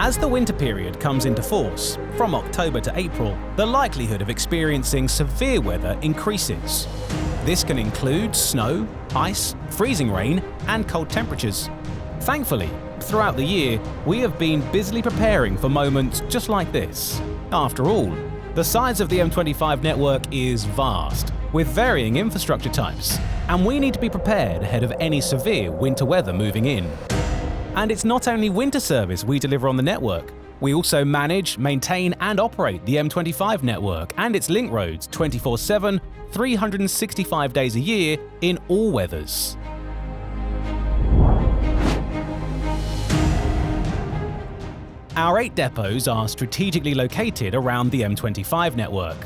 As the winter period comes into force, from October to April, the likelihood of experiencing severe weather increases. This can include snow, ice, freezing rain, and cold temperatures. Thankfully, throughout the year, we have been busily preparing for moments just like this. After all, the size of the M25 network is vast, with varying infrastructure types, and we need to be prepared ahead of any severe winter weather moving in. And it's not only winter service we deliver on the network. We also manage, maintain and operate the M25 network and its link roads 24/7, 365 days a year in all weathers. Our 8 depots are strategically located around the M25 network.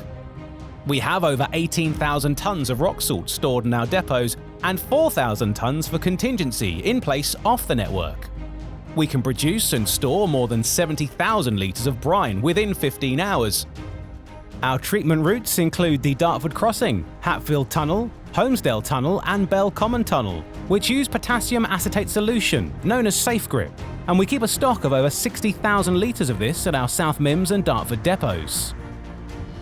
We have over 18,000 tonnes of rock salt stored in our depots and 4,000 tonnes for contingency in place off the network. We can produce and store more than 70,000 litres of brine within 15 hours. Our treatment routes include the Dartford Crossing, Hatfield Tunnel, Holmesdale Tunnel and Bell Common Tunnel, which use potassium acetate solution known as SafeGrip, and we keep a stock of over 60,000 litres of this at our South Mimms and Dartford depots.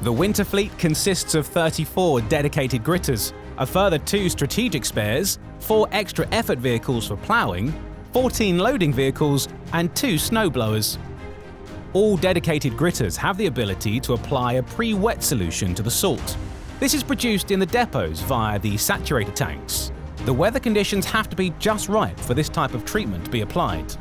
The winter fleet consists of 34 dedicated gritters, a further 2 strategic spares, 4 extra effort vehicles for ploughing, 14 loading vehicles and 2 snowblowers. All dedicated gritters have the ability to apply a pre-wet solution to the salt. This is produced in the depots via the saturator tanks. The weather conditions have to be just right for this type of treatment to be applied.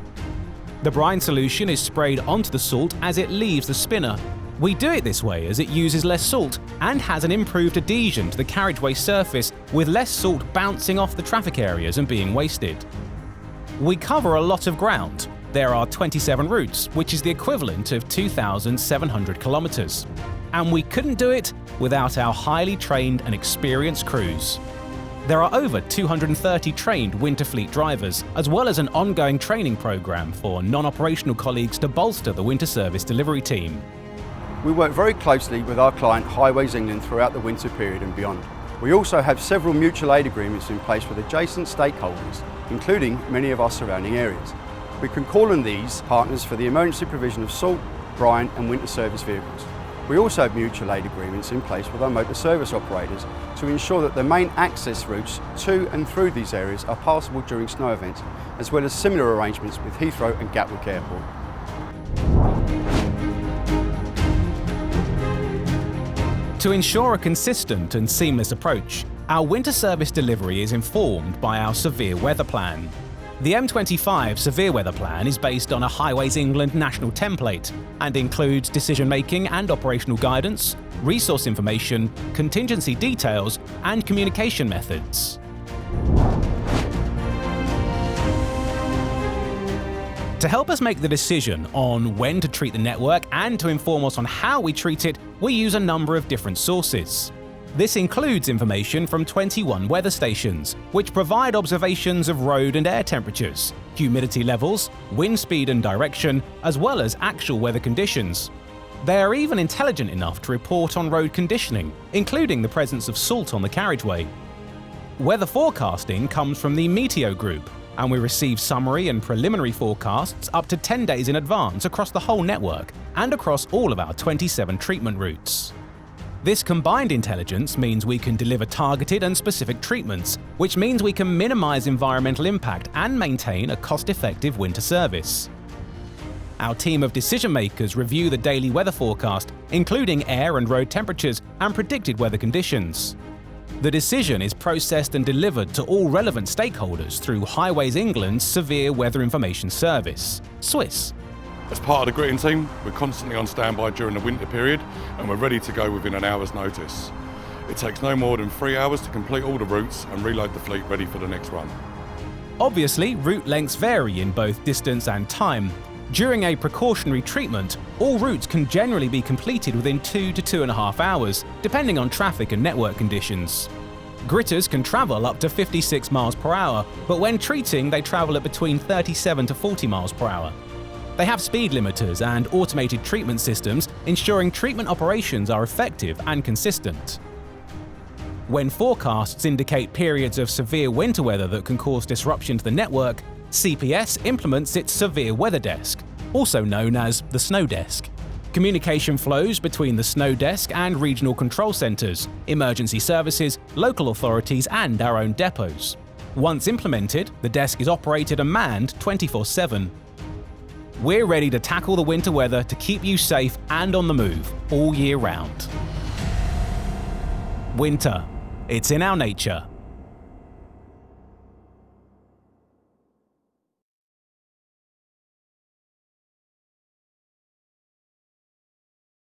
The brine solution is sprayed onto the salt as it leaves the spinner. We do it this way as it uses less salt and has an improved adhesion to the carriageway surface with less salt bouncing off the traffic areas and being wasted. We cover a lot of ground. There are 27 routes, which is the equivalent of 2,700 kilometres. And we couldn't do it without our highly trained and experienced crews. There are over 230 trained winter fleet drivers, as well as an ongoing training programme for non-operational colleagues to bolster the winter service delivery team. We work very closely with our client Highways England throughout the winter period and beyond. We also have several mutual aid agreements in place with adjacent stakeholders, including many of our surrounding areas. We can call on these partners for the emergency provision of salt, brine and winter service vehicles. We also have mutual aid agreements in place with our motor service operators to ensure that the main access routes to and through these areas are passable during snow events, as well as similar arrangements with Heathrow and Gatwick Airport. To ensure a consistent and seamless approach, our winter service delivery is informed by our severe weather plan. The M25 Severe Weather Plan is based on a Highways England national template and includes decision-making and operational guidance, resource information, contingency details, and communication methods. To help us make the decision on when to treat the network and to inform us on how we treat it, we use a number of different sources. This includes information from 21 weather stations, which provide observations of road and air temperatures, humidity levels, wind speed and direction, as well as actual weather conditions. They are even intelligent enough to report on road conditioning, including the presence of salt on the carriageway. Weather forecasting comes from the Meteo Group, and we receive summary and preliminary forecasts up to 10 days in advance across the whole network and across all of our 27 treatment routes. This combined intelligence means we can deliver targeted and specific treatments, which means we can minimize environmental impact and maintain a cost-effective winter service. Our team of decision-makers review the daily weather forecast, including air and road temperatures and predicted weather conditions. The decision is processed and delivered to all relevant stakeholders through Highways England's Severe Weather Information Service, SWIS. As part of the gritting team, we're constantly on standby during the winter period and we're ready to go within an hour's notice. It takes no more than 3 hours to complete all the routes and reload the fleet ready for the next run. Obviously, route lengths vary in both distance and time. During a precautionary treatment, all routes can generally be completed within 2 to 2.5 hours, depending on traffic and network conditions. Gritters can travel up to 56 miles per hour, but when treating, they travel at between 37 to 40 miles per hour. They have speed limiters and automated treatment systems, ensuring treatment operations are effective and consistent. When forecasts indicate periods of severe winter weather that can cause disruption to the network, CPS implements its Severe Weather Desk, also known as the Snow Desk. Communication flows between the Snow Desk and regional control centres, emergency services, local authorities and our own depots. Once implemented, the desk is operated and manned 24/7. We're ready to tackle the winter weather to keep you safe and on the move all year round. Winter. It's in our nature.